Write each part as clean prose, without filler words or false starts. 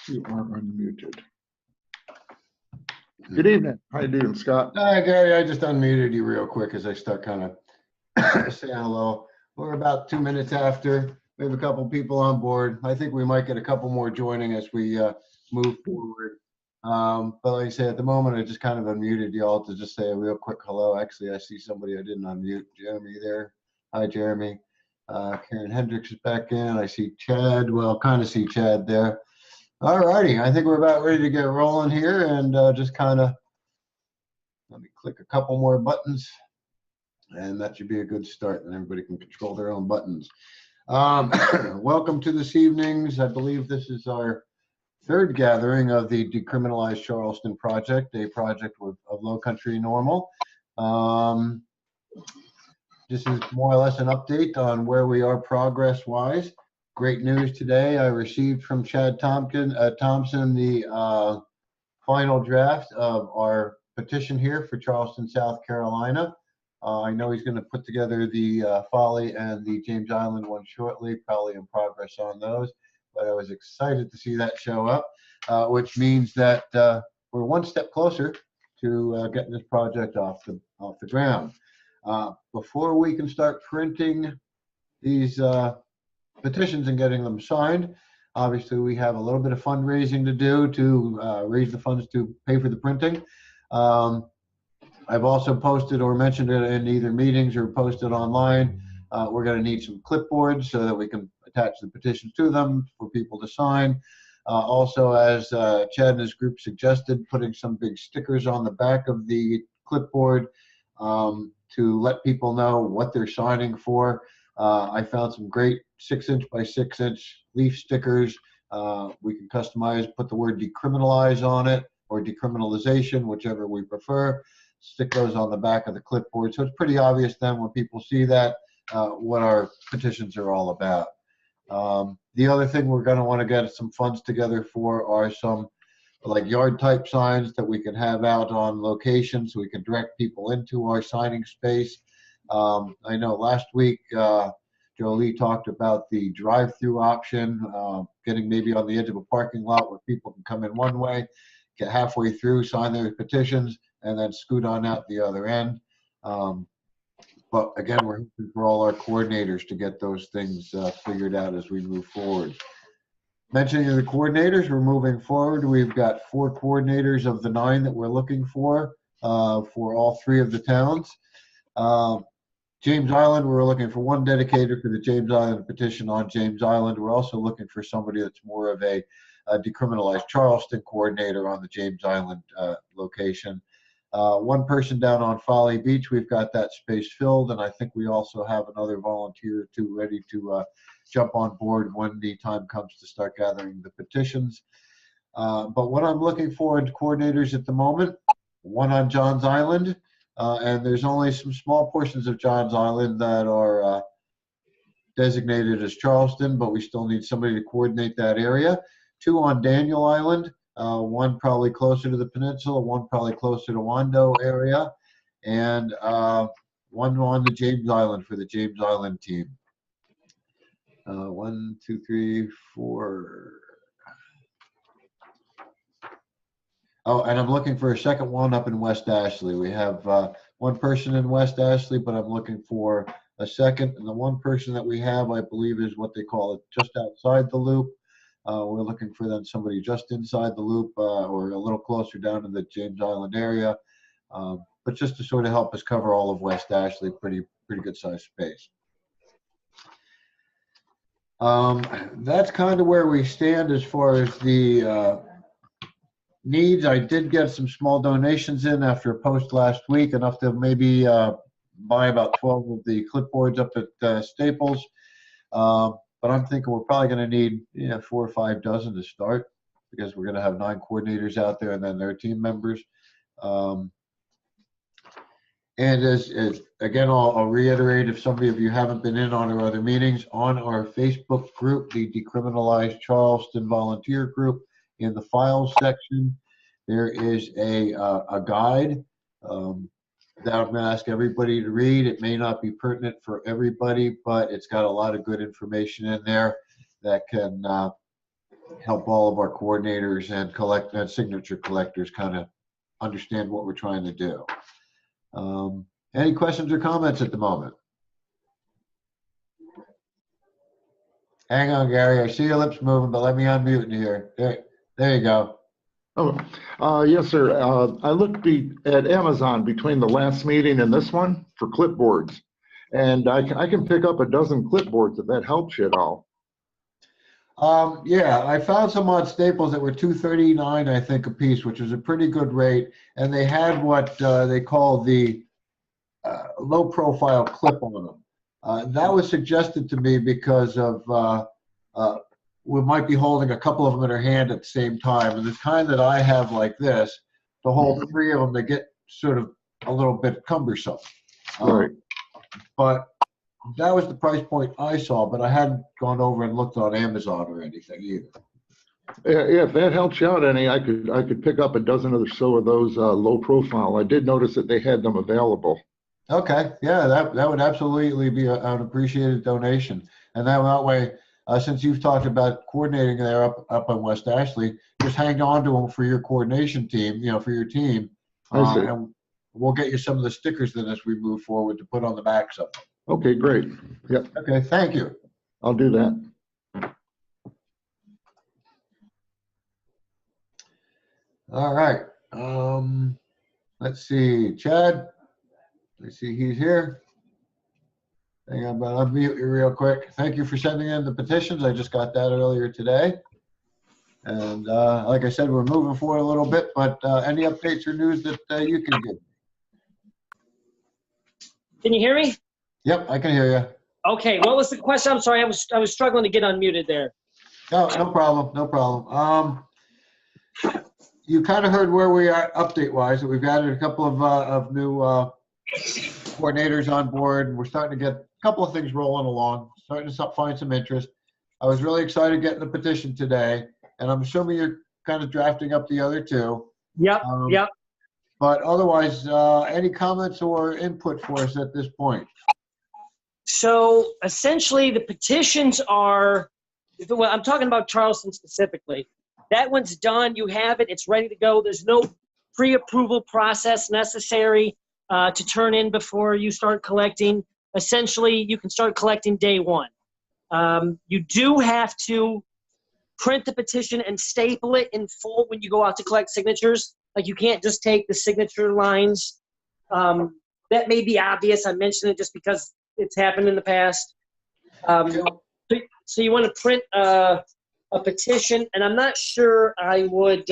You are unmuted. Good evening. How you doing, Scott? Hi, Gary. I just unmuted you real quick as I start kind of saying hello. We're about 2 minutes after. We have a couple people on board. I think we might get a couple more joining as we move forward. But like I say, at the moment, I just kind of unmuted y'all to just say a real quick hello. Actually, I see somebody I didn't unmute. Jeremy there. Hi, Jeremy. Karen Hendricks is back in. I see Chad. Well, kind of see Chad there. All righty. I think we're about ready to get rolling here and just kind of let me click a couple more buttons, and that should be a good start, and everybody can control their own buttons. Welcome to this evening's, I believe this is our third gathering of the Decriminalize Charleston project, a project of Lowcountry NORML. This is more or less an update on where we are progress-wise. Great news today. I received from Chad Thompson the final draft of our petition here for Charleston, South Carolina. I know he's going to put together the Folly and the James Island one shortly, probably in progress on those. But I was excited to see that show up, which means that we're one step closer to getting this project off the ground. Before we can start printing these petitions and getting them signed, obviously we have a little bit of fundraising to do to raise the funds to pay for the printing. I've also posted or mentioned it in either meetings or posted online. We're going to need some clipboards so that we can attach the petitions to them for people to sign. Also, as Chad and his group suggested, putting some big stickers on the back of the clipboard to let people know what they're signing for. I found some great 6-inch by 6-inch leaf stickers. We can customize, put the word decriminalize on it or decriminalization, whichever we prefer. Stick those on the back of the clipboard. So it's pretty obvious then when people see that what our petitions are all about. The other thing we're going to want to get some funds together for are some like yard type signs that we can have out on location so we can direct people into our signing space. I know last week Jolie talked about the drive-through option, getting maybe on the edge of a parking lot where people can come in one way, get halfway through, sign their petitions, and then scoot on out the other end. But again, we're hoping for all our coordinators to get those things figured out as we move forward. Mentioning the coordinators, we're moving forward. We've got 4 coordinators of the 9 that we're looking for all 3 of the towns. James Island, we're looking for 1 dedicator for the James Island petition on James Island. We're also looking for somebody that's more of a Decriminalize Charleston coordinator on the James Island location. 1 person down on Folly Beach, we've got that space filled, and I think we also have another volunteer or 2 ready to jump on board when the time comes to start gathering the petitions. But what I'm looking for in coordinators at the moment, 1 on Johns Island, and there's only some small portions of Johns Island that are designated as Charleston, but we still need somebody to coordinate that area. 2 on Daniel Island, 1 probably closer to the peninsula, 1 probably closer to Wando area, and 1 on the James Island for the James Island team. 1, 2, 3, 4. Oh, and I'm looking for a second one up in West Ashley. We have 1 person in West Ashley, but I'm looking for a second. And the 1 person that we have, I believe, is what they call it just outside the loop. We're looking for then somebody just inside the loop or a little closer down to the James Island area. But just to sort of help us cover all of West Ashley, pretty good sized space. That's kind of where we stand as far as the needs. I did get some small donations in after a post last week, enough to maybe buy about 12 of the clipboards up at Staples. But I'm thinking we're probably going to need 4 or 5 dozen to start, because we're going to have 9 coordinators out there and then their team members. And as again, I'll reiterate, if somebody of you haven't been in on our other meetings, on our Facebook group, the Decriminalize Charleston volunteer group, in the files section, there is a guide that I'm going to ask everybody to read. It may not be pertinent for everybody, but it's got a lot of good information in there that can help all of our coordinators and signature collectors kind of understand what we're trying to do. Any questions or comments at the moment? Hang on, Gary. I see your lips moving, but let me unmute you here. There you go. Oh, yes, sir. I looked at Amazon between the last meeting and this one for clipboards, and I can pick up a dozen clipboards if that helps you at all. Yeah, I found some on Staples that were $2.39, I think, a piece, which was a pretty good rate. And they had what they call the low-profile clip on them. That was suggested to me because of we might be holding a couple of them in our hand at the same time. And the kind that I have like this, to hold 3 of them, they get sort of a little bit cumbersome. Right. But that was the price point I saw, but I hadn't gone over and looked on Amazon or anything either. Yeah, if that helps you out any, I could pick up a dozen or so of those low profile. I did notice that they had them available. Okay, yeah, that would absolutely be an appreciated donation. And that way, since you've talked about coordinating there up in West Ashley, just hang on to them for your coordination team, for your team. I see. And we'll get you some of the stickers then as we move forward to put on the backs of them. Okay, great. Yep. Okay, thank you. I'll do that. All right. Let's see, Chad. Let's see, he's here. Hang on, but I'll mute you real quick. Thank you for sending in the petitions. I just got that earlier today. And like I said, we're moving forward a little bit, but any updates or news that you can give? Can you hear me? Yep, I can hear you. Okay, what was the question? I'm sorry, I was struggling to get unmuted there. No problem, no problem. You kind of heard where we are update-wise, that we've added a couple of new coordinators on board, and we're starting to get a couple of things rolling along, starting to find some interest. I was really excited getting the petition today, and I'm assuming you're kind of drafting up the other two. Yep, yep. But otherwise, any comments or input for us at this point? So essentially the petitions are, well, I'm talking about Charleston specifically. That one's done, you have it, it's ready to go. There's no pre-approval process necessary to turn in before you start collecting. Essentially, you can start collecting day one. You do have to print the petition and staple it in full when you go out to collect signatures. Like, you can't just take the signature lines. That may be obvious. I mentioned it just because it's happened in the past. So you want to print a petition, and I'm not sure I would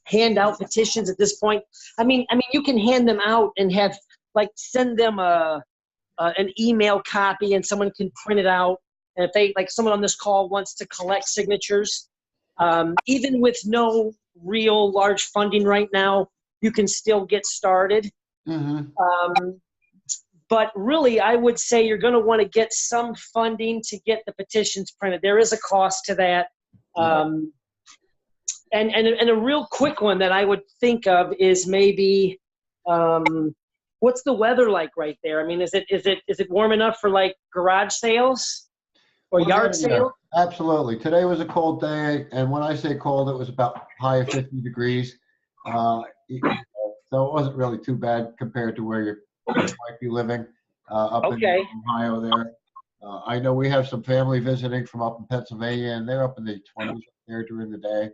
hand out petitions at this point. I mean, you can hand them out and have, like, send them an email copy, and someone can print it out. And if they, like, someone on this call wants to collect signatures, even with no real large funding right now, you can still get started. Mm-hmm. But really, I would say you're going to want to get some funding to get the petitions printed. There is a cost to that. And a real quick one that I would think of is maybe, what's the weather like right there? I mean, is it warm enough for, like, garage sales or yard sale? Absolutely. Today was a cold day, and when I say cold, it was about high of 50 degrees. So it wasn't really too bad compared to where you might be living up in Ohio there. I know we have some family visiting from up in Pennsylvania, and they're up in the 20s there during the day.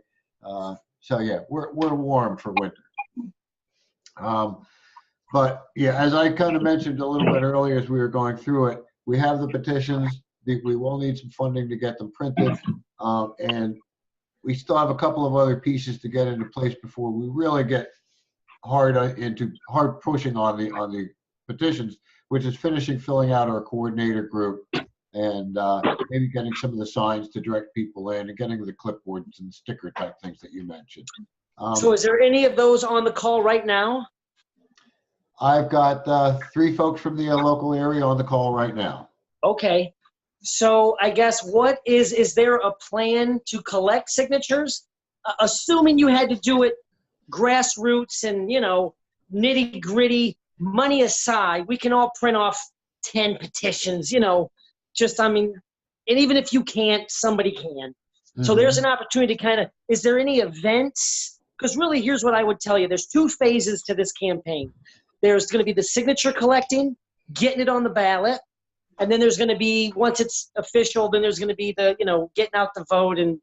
So yeah, we're warm for winter. But yeah, as I kind of mentioned a little bit earlier as we were going through it, we have the petitions. We will need some funding to get them printed, and we still have a couple of other pieces to get into place before we really get hard pushing on the petitions, which is finishing filling out our coordinator group and maybe getting some of the signs to direct people in and getting the clipboards and sticker type things that you mentioned. So is there any of those on the call right now? I've got 3 folks from the local area on the call right now. Okay. So I guess is there a plan to collect signatures? Assuming you had to do it grassroots and, nitty gritty, money aside, we can all print off 10 petitions, and even if you can't, somebody can. So there's an opportunity to kind of, is there any events? Because really, here's what I would tell you. There's 2 phases to this campaign. There's going to be the signature collecting, getting it on the ballot. And then there's going to be, once it's official, then there's going to be the, getting out the vote and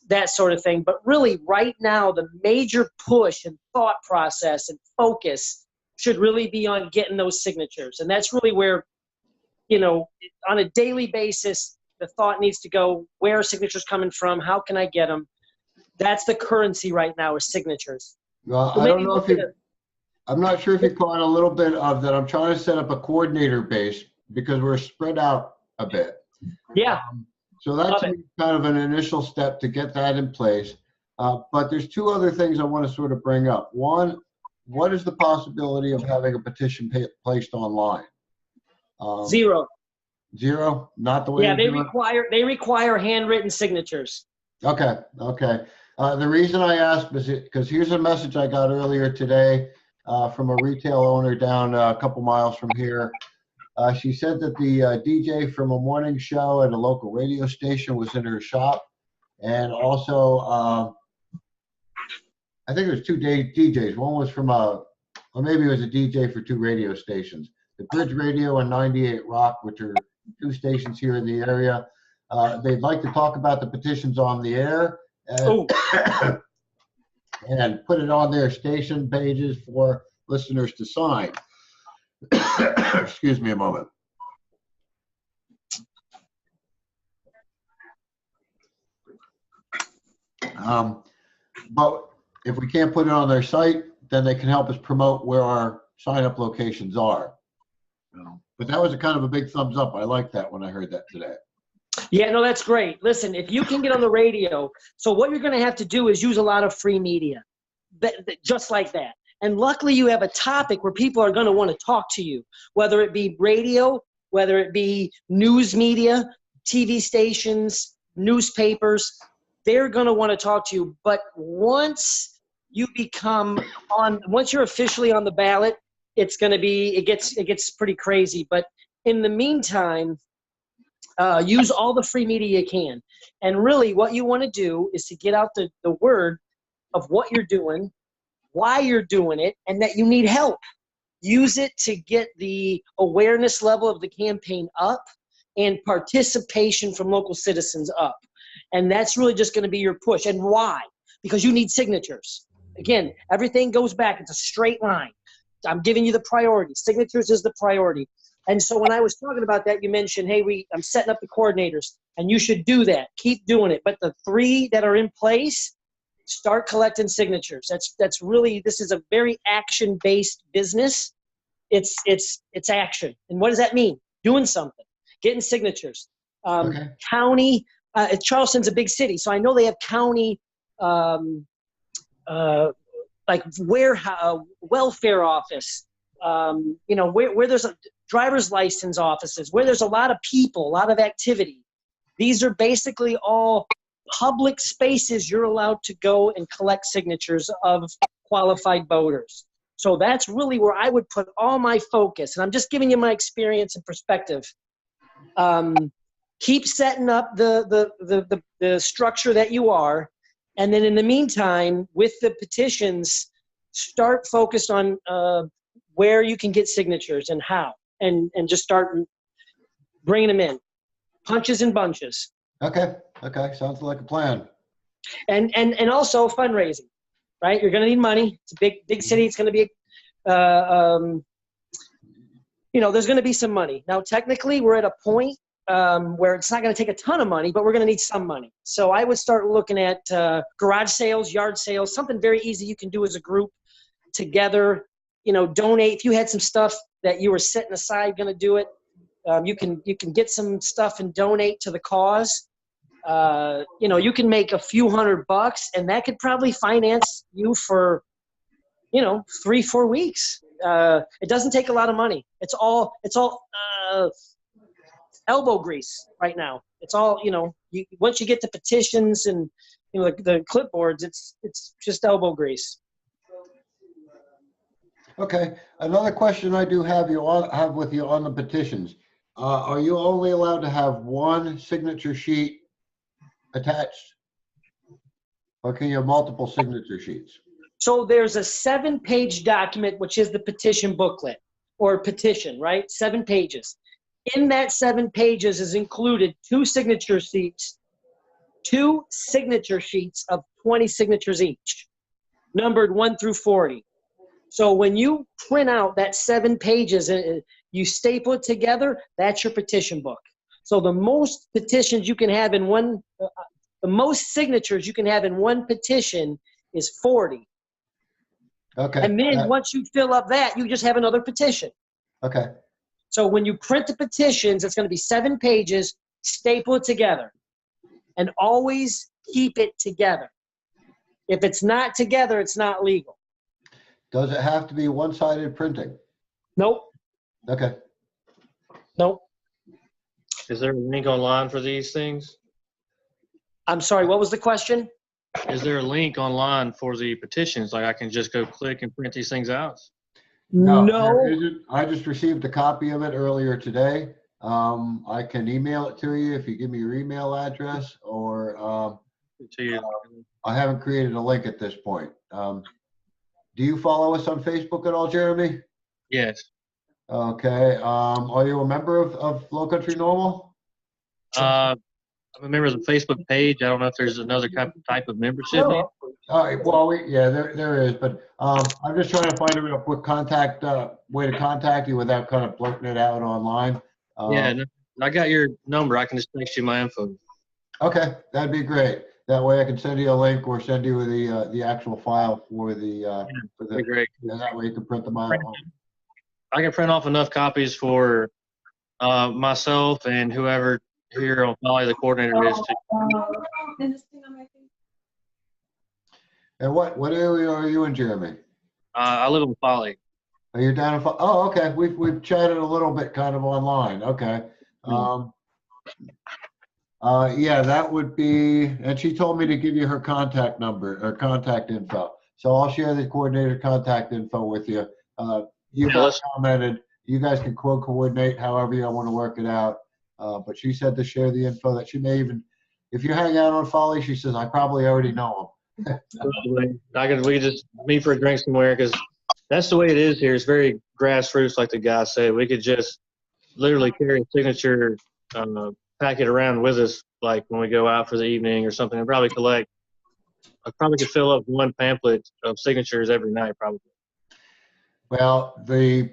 that sort of thing. But really, right now, the major push and thought process and focus should really be on getting those signatures. And that's really where, on a daily basis, the thought needs to go, where are signatures coming from? How can I get them? That's the currency right now, is signatures. Well, So I don't know if I'm not sure if you caught a little bit of that. I'm trying to set up a coordinator base because we're spread out a bit. Yeah. So that's kind of an initial step to get that in place. But there's 2 other things I want to sort of bring up. One, what is the possibility of having a petition placed online? Zero. Zero? Not the way. Yeah, they require handwritten signatures. Okay. The reason I asked is because here's a message I got earlier today from a retail owner down a couple miles from here. She said that the DJ from a morning show at a local radio station was in her shop. And also, I think it was 2 DJs. One was from or maybe it was a DJ for 2 radio stations. The Bridge Radio and 98 Rock, which are 2 stations here in the area. They'd like to talk about the petitions on the air and put it on their station pages for listeners to sign. Excuse me a moment. But if we can't put it on their site, then they can help us promote where our sign-up locations are. But that was a kind of a big thumbs up. I like that when I heard that today. Yeah, no, that's great. Listen, if you can get on the radio, so what you're going to have to do is use a lot of free media, just like that. And luckily you have a topic where people are going to want to talk to you, whether it be radio, whether it be news media, TV stations, newspapers, they're going to want to talk to you. But once you once you're officially on the ballot, it's going to be, it gets pretty crazy. But in the meantime, use all the free media you can. And really what you want to do is to get out the word of what you're doing, why you're doing it, and that you need help. Use it to get the awareness level of the campaign up and participation from local citizens up. And that's really just going to be your push. And why? Because you need signatures. Again, everything goes back. It's a straight line. I'm giving you the priority. Signatures is the priority. And so when I was talking about that, you mentioned, hey, I'm setting up the coordinators, and you should do that. Keep doing it. But the 3 that are in place, start collecting signatures. That's really, this is a very action-based business. It's action. And what does that mean? Doing something, getting signatures. County, Charleston's a big city, so I know they have county like warehouse, welfare office, where there's a driver's license offices, where there's a lot of people, a lot of activity. These are basically all public spaces you're allowed to go and collect signatures of qualified voters. So that's really where I would put all my focus. And I'm just giving you my experience and perspective. Keep setting up the structure that you are. And then in the meantime, with the petitions, start focused on where you can get signatures and how. And just start bringing them in. Punches and bunches. Okay. Sounds like a plan. And also fundraising, right? You're going to need money. It's a big city. It's going to be, there's going to be some money. Now, technically, we're at a point where it's not going to take a ton of money, but we're going to need some money. So I would start looking at garage sales, yard sales, something very easy you can do as a group together. Donate. If you had some stuff that you were setting aside, going to do it, you can get some stuff and donate to the cause. You can make a few $100, and that could probably finance you for, 3-4 weeks. It doesn't take a lot of money. It's all elbow grease right now. It's all, once you get to petitions and, the clipboards, it's just elbow grease. Okay. Another question I do have with you on the petitions. Are you only allowed to have one signature sheet attached Or can you have multiple signature sheets? So there's a 7-page document, which is the petition booklet or petition, right? 7 pages. In that 7 pages is included 2 signature sheets of 20 signatures each, numbered 1 through 40. So when you print out that 7 pages and you staple it together, that's your petition book. So the most petitions you can have in one, the most signatures you can have in one petition is 40. Okay. And then once you fill up that, you just have another petition. Okay. So when you print the petitions, it's going to be 7 pages, staple it together, and always keep it together. If it's not together, it's not legal. Does it have to be one-sided printing? Nope. Okay. Nope. Is there a link online for these things? I'm sorry, what was the question? Is there a link online for the petitions? Like I can just go click and print these things out? There isn't. I just received a copy of it earlier today. I can email it to you if you give me your email address, or To you. I haven't created a link at this point. Do you follow us on Facebook at all, Jeremy? Yes. Okay. Are you a member of Lowcountry NORML? I'm a member of the Facebook page. I don't know if there's another type of membership. All right. Well, yeah, there is, but I'm just trying to find a real quick way to contact you without kind of blurting it out online. Yeah, no, I got your number. I can just text you my info. Okay, that'd be great. That way I can send you a link or send you the actual file for the That'd be great. Yeah, that way you can print them out. I can print off enough copies for myself and whoever here on Folly, the coordinator is. And what area are you in, Jeremy? I live in Folly. Are you down in? Oh, okay. We've chatted a little bit, kind of online. Okay. Yeah, that would be. And she told me to give you her contact number or contact info. So I'll share the coordinator contact info with you. You guys commented. You guys can coordinate however you want to work it out. But she said to share the info that she may even, if you hang out on Folly, she says, I probably already know them. We can just meet for a drink somewhere because that's the way it is here. It's very grassroots, like the guy said. We could just literally carry a signature packet around with us, like when we go out for the evening or something, and probably collect. I probably could fill up 1 pamphlet of signatures every night, probably. Well, the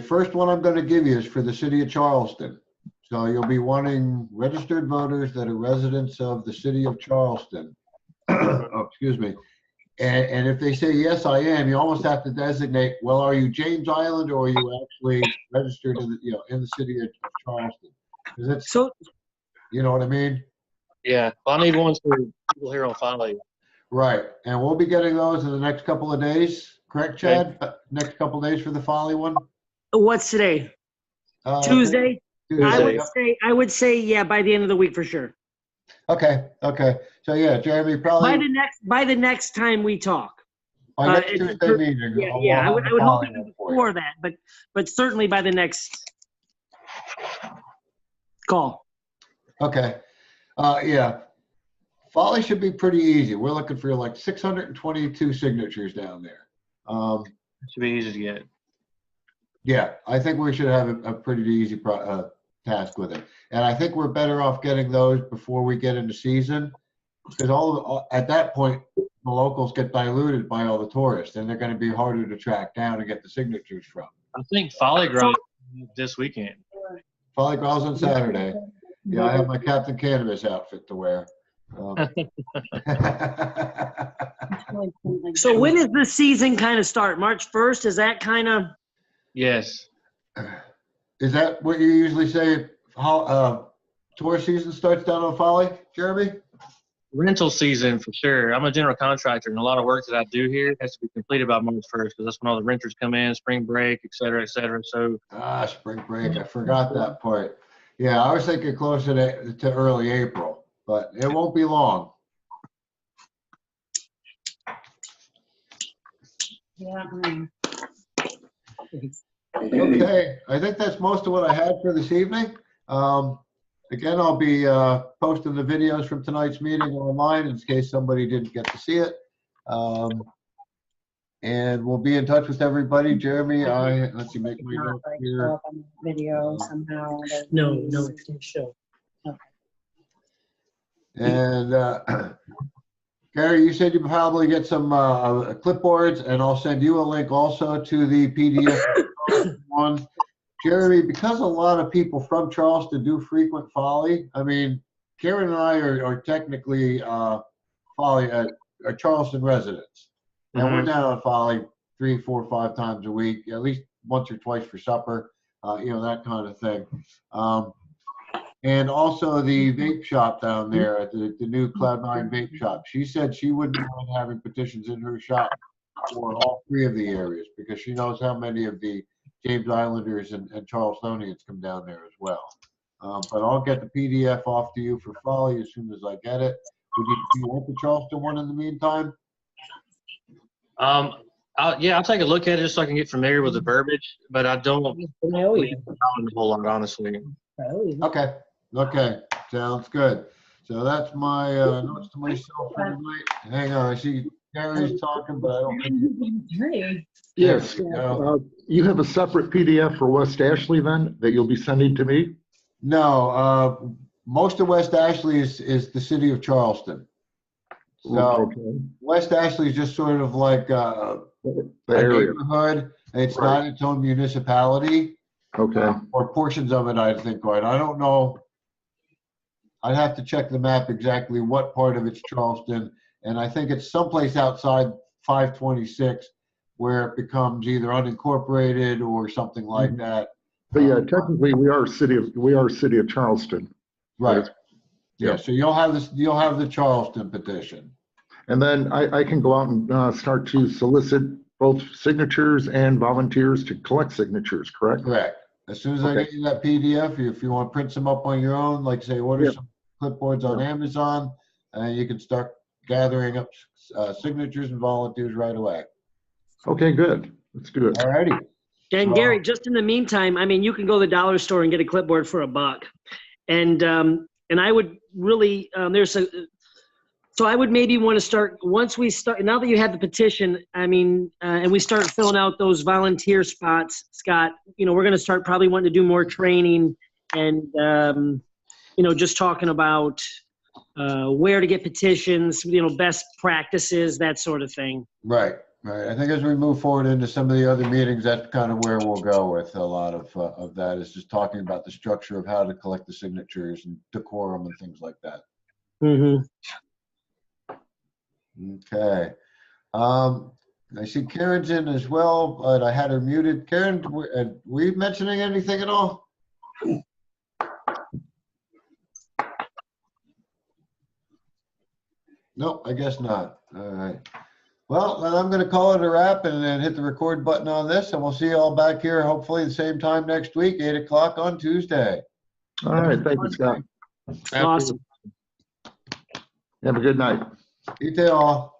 first one I'm going to give you is for the City of Charleston. So you'll be wanting registered voters that are residents of the City of Charleston. Oh, excuse me. And if they say, yes, I am, you almost have to designate, well, are you James Island or are you actually registered in the, in the City of Charleston? It's, So, you know what I mean? Yeah. Well, I need ones for people here on Folly. Right. And we'll be getting those in the next couple of days. Correct, Chad? Next couple of days for the Folly one? what's today? Tuesday? I would say, yeah, by the end of the week for sure. Okay. So yeah, Jeremy, probably By the next time we talk. by next Tuesday meeting. Yeah, I would hope before that, but certainly by the next call. Okay. Yeah. Folly should be pretty easy. We're looking for like 622 signatures down there. It should be easy to get. Yeah, I think we should have a pretty easy task with it. And I think we're better off getting those before we get into season, because at that point, the locals get diluted by all the tourists, and they're going to be harder to track down and get the signatures from. I think Folly grows this weekend. Folly Grows on Saturday. Yeah, I have my Captain Cannabis outfit to wear. So when does the season kind of start? March 1st? Is that kind of? Yes. Is that what you usually say? How tour season starts down on Folly, Jeremy? Rental season for sure. I'm a general contractor, and a lot of work that I do here has to be completed by March 1st because that's when all the renters come in, spring break, et cetera, et cetera. So spring break. I forgot that part. Yeah, I was thinking closer to early April, but it won't be long. Yeah. Okay, I think that's most of what I had for this evening. Again, I'll be posting the videos from tonight's meeting online in case somebody didn't get to see it. And we'll be in touch with everybody. Jeremy, let's see, make my notes here. Video somehow. No, it didn't show. And Gary, you said you probably get some clipboards, and I'll send you a link also to the PDF one. Jeremy, because a lot of people from Charleston do frequent Folly, I mean, Karen and I are technically Folly are Charleston residents. And we're down on Folly 3, 4, 5 times a week, at least once or twice for supper, that kind of thing. And also the vape shop down there at the new Cloud9 vape shop. She said she wouldn't mind having petitions in her shop for all 3 of the areas because she knows how many of the James Islanders and Charlestonians come down there as well. But I'll get the PDF off to you for Folly as soon as I get it. Do you want the Charleston one in the meantime? I'll take a look at it just so I can get familiar with the verbiage, but I don't read a whole lot, honestly. Okay, sounds good. So that's my notes to myself for tonight. Hang on, I see Gary's talking, but I don't think. Yes, you have a separate PDF for West Ashley then that you'll be sending to me? No, most of West Ashley is the city of Charleston. So West Ashley is just sort of like a neighborhood. It's not its own municipality. Okay. Or portions of it, I think, right? I don't know. I'd have to check the map exactly what part of it's Charleston. And I think it's someplace outside 526 where it becomes either unincorporated or something like that. But yeah, technically we are city of Charleston. Right. Yeah, so you'll have the Charleston petition. And then I can go out and start to solicit both signatures and volunteers to collect signatures, correct? Correct. As soon as I get you that PDF, if you want to print some up on your own, like say order some clipboards on Amazon, you can start gathering up signatures and volunteers right away. Okay, good. That's good. All righty. And Gary, just in the meantime, I mean, you can go to the dollar store and get a clipboard for $1. And I would really, so I would maybe want to start, once we start, now that you have the petition, I mean, and we start filling out those volunteer spots, Scott, we're going to start probably wanting to do more training and, just talking about where to get petitions, best practices, that sort of thing. Right. I think as we move forward into some of the other meetings, that's kind of where we'll go with a lot of that is just talking about the structure of how to collect the signatures and decorum and things like that. Mm-hmm. Okay. I see Karen's in as well, but I had her muted. Karen, were you mentioning anything at all? Nope, I guess not. All right. Well, then I'm going to call it a wrap and then hit the record button on this, and we'll see you all back here hopefully the same time next week, 8 o'clock on Tuesday. All right. Thank you, Scott. Awesome. Have a good night. You too all.